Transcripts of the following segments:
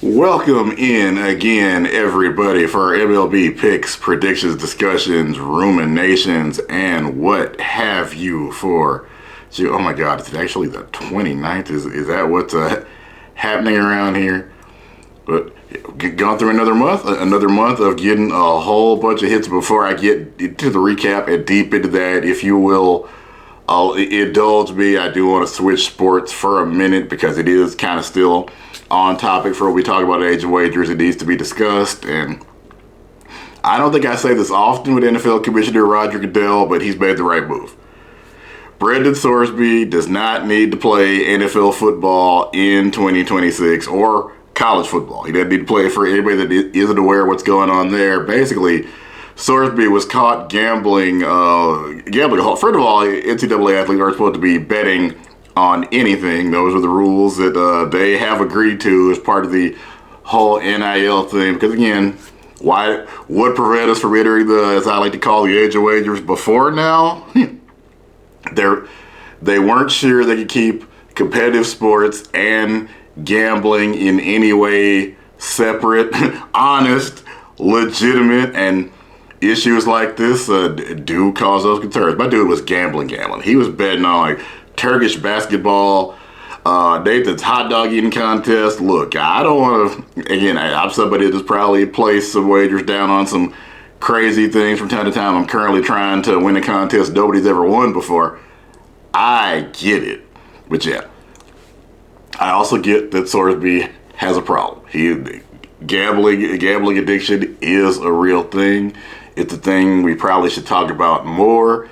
Welcome in again, everybody, for our MLB picks, predictions, discussions, ruminations, and what have you for. Oh my God, it's actually the 29th. Is that what's happening around here? But gone through another month of getting a whole bunch of hits. Before I get into the recap and deep into that, if you will, indulge me. I do want to switch sports for a minute because it is kind of still on topic for what we talk about at Age of Wagers. It needs to be discussed, and I don't think I say this often with NFL Commissioner Roger Goodell, but he's made the right move. Brendan Sorsby does not need to play NFL football in 2026 or college football. He doesn't need to play. For anybody that isn't aware of what's going on there, basically, Sorsby was caught gambling. First of all, NCAA athletes aren't supposed to be betting on anything. Those are the rules that they have agreed to as part of the whole NIL thing. Because again, what prevent us from entering the, as I like to call, the Age of Wagers before now? They weren't sure they could keep competitive sports and gambling in any way separate, honest, legitimate, and issues like this do cause those concerns. My dude was gambling. He was betting on like Turkish basketball, Nathan's hot dog eating contest. Look, I don't want to, again, I'm somebody that's probably placed some wagers down on some crazy things from time to time. I'm currently trying to win a contest nobody's ever won before. I get it. But yeah, I also get that Sorsby has a problem. Gambling addiction is a real thing. It's a thing we probably should talk about more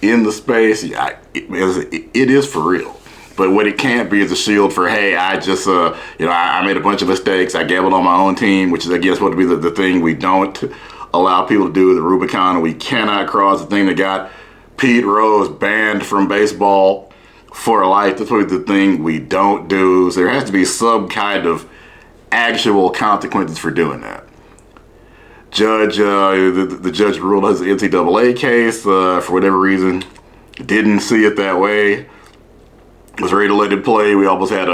in the space. It is for real. But what it can't be is a shield for, hey, I just, I made a bunch of mistakes. I gambled on my own team, which is, again, supposed to be the thing we don't allow people to do, the Rubicon we cannot cross, the thing that got Pete Rose banned from baseball for life. That's probably the thing we don't do. So there has to be some kind of actual consequences for doing that. The judge ruled his NCAA case for whatever reason. Didn't see it that way. Was ready to let it play. We almost had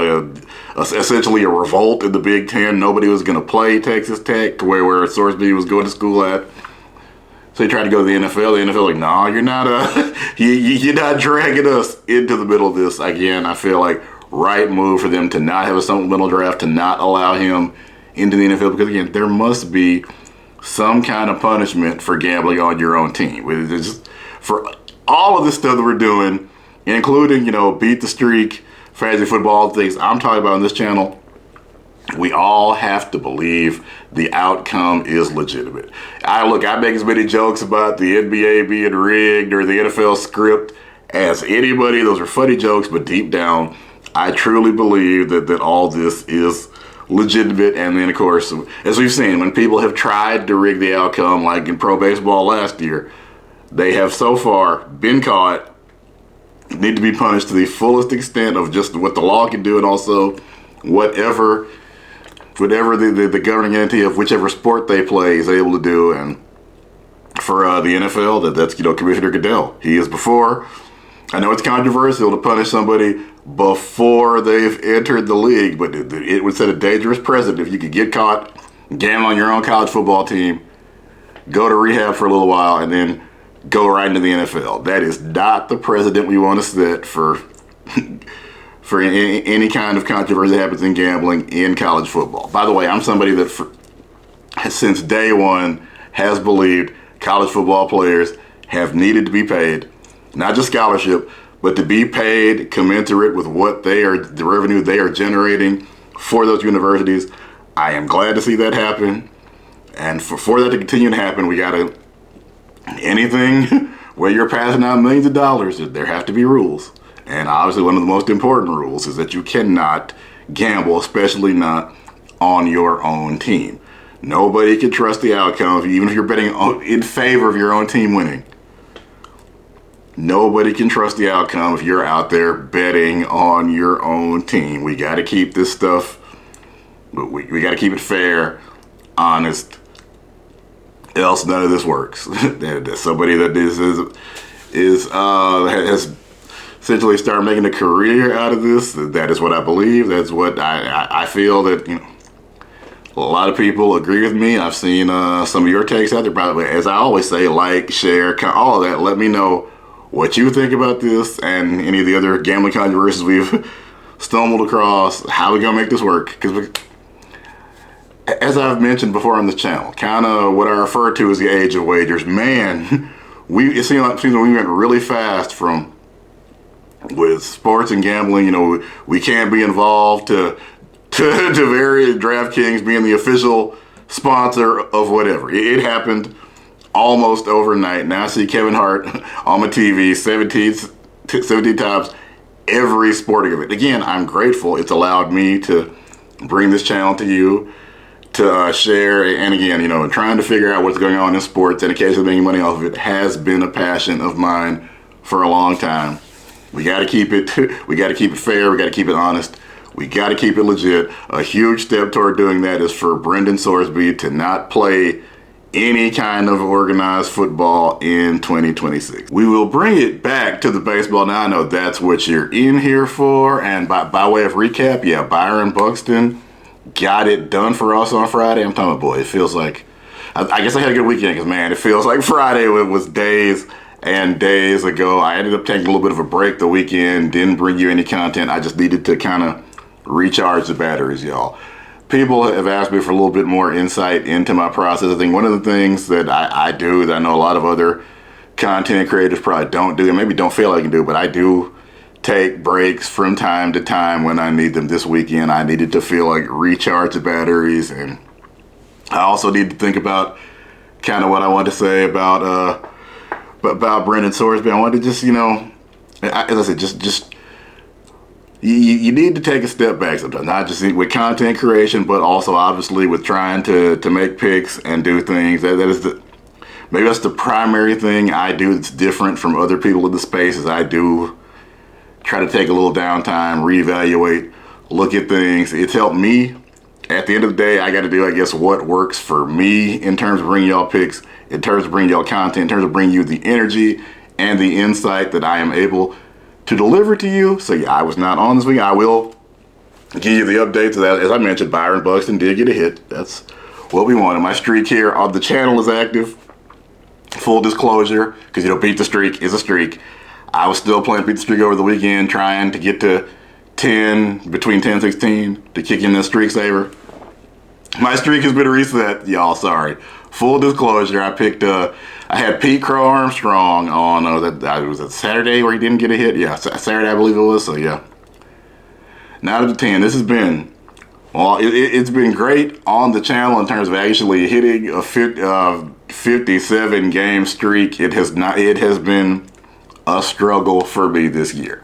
essentially a revolt in the Big Ten. Nobody was going to play Texas Tech, where Sorsby was going to school at. So he tried to go to the NFL. The NFL like, no, you're not. You're not dragging us into the middle of this. Again, I feel like right move for them to not have a supplemental draft, to not allow him into the NFL, because again, there must be some kind of punishment for gambling on your own team. It's just, for all of this stuff that we're doing, including, beat the streak, fantasy football, things I'm talking about on this channel, we all have to believe the outcome is legitimate. I make as many jokes about the NBA being rigged or the NFL script as anybody. Those are funny jokes, but deep down, I truly believe that all this is legitimate. And then, of course, as we've seen, when people have tried to rig the outcome, like in pro baseball last year, they have so far been caught, need to be punished to the fullest extent of just what the law can do, and also whatever the governing entity of whichever sport they play is able to do. And for the NFL, that's Commissioner Goodell. He is before. I know it's controversial to punish somebody before they've entered the league, but it would set a dangerous precedent if you could get caught gambling on your own college football team, go to rehab for a little while, and then go right into the NFL. That is not the precedent we want to set for any kind of controversy that happens in gambling in college football. By the way, I'm somebody that since day one has believed college football players have needed to be paid, not just scholarship, but to be paid commensurate with the revenue they are generating for those universities. I am glad to see that happen. And for that to continue to happen, we got to, anything where you're passing out millions of dollars, there have to be rules. And obviously one of the most important rules is that you cannot gamble, especially not on your own team. Nobody can trust the outcome, even if you're betting in favor of your own team winning. Nobody can trust the outcome if you're out there betting on your own team. We got to keep this stuff, we got to keep it fair, honest, else none of this works. Somebody that has essentially started making a career out of this. That is what I believe. That's what I feel that, A lot of people agree with me. I've seen some of your takes out there. Probably, as I always say, like, share, all of that. Let me know what you think about this and any of the other gambling controversies we've stumbled across. How we gonna make this work? Because, as I've mentioned before on this channel, kind of what I refer to as the age of wagers. Man, it seems like we went really fast from with sports and gambling. You know, we can't be involved to various DraftKings being the official sponsor of whatever. It happened almost overnight. Now I see Kevin Hart on my TV 17 times every sporting event. Again, I'm grateful. It's allowed me to bring this channel to you, to share, and again, you know, trying to figure out what's going on in sports and occasionally making money off of it has been a passion of mine for a long time. We got to keep it fair. We got to keep it honest. We got to keep it legit. A huge step toward doing that is for Brendan Sorsby to not play any kind of organized football in 2026. We will bring it back to the baseball. Now I know that's what you're in here for. And by way of recap, yeah, Byron Buxton got it done for us on Friday. I'm talking about, boy, it feels like, I guess I had a good weekend because, man, it feels like Friday was days and days ago. I ended up taking a little bit of a break the weekend, didn't bring you any content. I just needed to kind of recharge the batteries, y'all. People have asked me for a little bit more insight into my process. I think one of the things that I do that I know a lot of other content creators probably don't do, and maybe don't feel like I can do, but I do take breaks from time to time when I need them. This weekend, I needed to feel like recharge the batteries, and I also need to think about kind of what I wanted to say about Brendan Sorsby. I wanted to just, you know, as I said, just you need to take a step back sometimes, not just with content creation, but also obviously with trying to make picks and do things. Maybe that's the primary thing I do that's different from other people in the space, is I do try to take a little downtime, reevaluate, look at things. It's helped me. At the end of the day, I got to do, I guess, what works for me in terms of bringing y'all picks, in terms of bringing y'all content, in terms of bringing you the energy and the insight that I am able to deliver to you. So yeah, I was not on this week. I will give you the updates. As I mentioned, Byron Buxton did get a hit. That's what we wanted. My streak here on the channel is active. Full disclosure, because, you know, Beat the Streak is a streak. I was still playing Beat the Streak over the weekend, trying to get to 10, between 10 and 16 to kick in this streak saver. My streak has been reset, y'all. Sorry. Full disclosure, I had Pete Crow Armstrong on, was it Saturday where he didn't get a hit? Yeah, Saturday I believe it was, so yeah. Now to the 10. This has been, well, it's been great on the channel in terms of actually hitting a 57 game streak. It has been a struggle for me this year.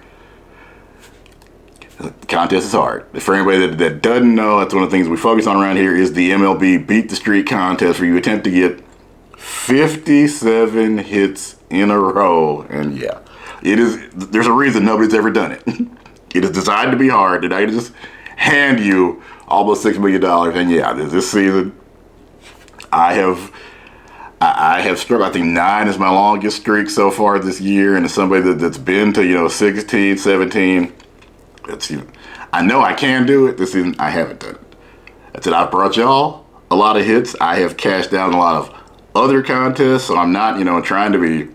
The contest is hard. For anybody that doesn't know, that's one of the things we focus on around here is the MLB Beat the Streak contest, where you attempt to get 57 hits in a row. And yeah, there's a reason nobody's ever done it. It is designed to be hard. And I can just hand you almost $6 million. And yeah, this season, I have struggled. I think 9 is my longest streak so far this year. And as somebody that's been to, you know, 16, 17, I know I can do it. This season, I haven't done it. That's it. I've brought y'all a lot of hits. I have cashed down a lot of other contests, so I'm not, you know, trying to be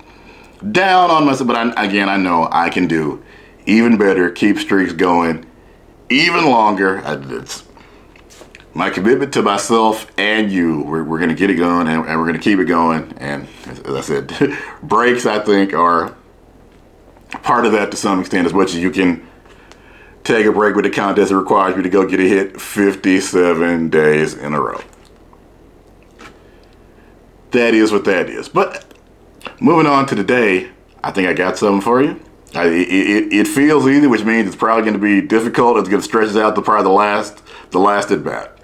down on myself. But I know I can do even better, keep streaks going even longer. It's my commitment to myself and you. We're going to get it going, and we're going to keep it going. And as I said, breaks, I think, are part of that to some extent. As much as you can take a break with the contest, it requires you to go get a hit 57 days in a row. That is what that is. But moving on to today, I think I got something for you. It feels easy, which means it's probably going to be difficult. It's going to stretch us out to probably the last at bat.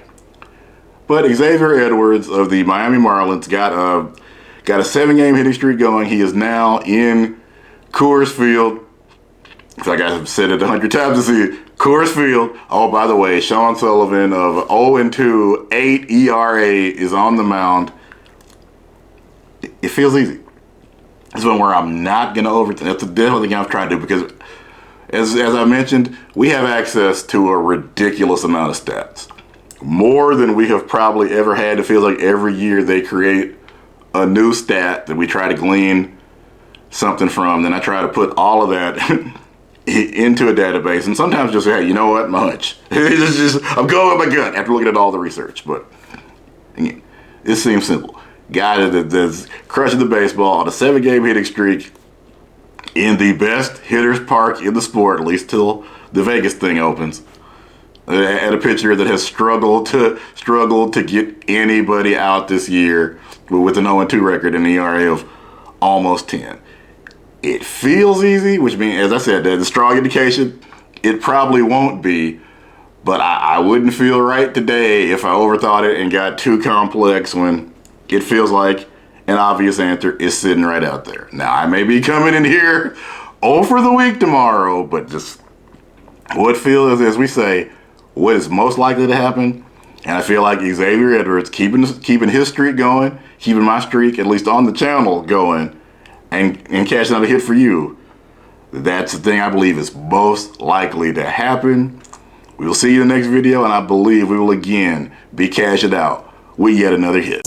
But Xavier Edwards of the Miami Marlins got a 7-game hitting streak going. He is now in Coors Field. I feel like I've said it 100 times to see it. Coors Field. Oh, by the way, Sean Sullivan of 0-2, 8 ERA is on the mound. It feels easy. This is one where I'm not going to overthink. That's definitely thing I've tried to do, because as I mentioned, we have access to a ridiculous amount of stats. more than we have probably ever had. It feels like every year they create a new stat that we try to glean something from. Then I try to put all of that into a database, and sometimes just say, hey, you know what, my hunch. I'm going with my gut after looking at all the research. But again, it seems simple. Guy that's crushing the baseball on a 7-game hitting streak in the best hitter's park in the sport, at least till the Vegas thing opens. And a pitcher that has struggled to get anybody out this year with an 0-2 record and an ERA of almost 10. It feels easy, which means, as I said, that's a strong indication it probably won't be. But I wouldn't feel right today if I overthought it and got too complex when it feels like an obvious answer is sitting right out there. Now, I may be coming in here over the week tomorrow, but just what feels, as we say, what is most likely to happen. And I feel like Xavier Edwards keeping his streak going, keeping my streak, at least on the channel, going, and catching out a hit for you. That's the thing I believe is most likely to happen. We will see you in the next video, and I believe we will again be cashing out with yet another hit.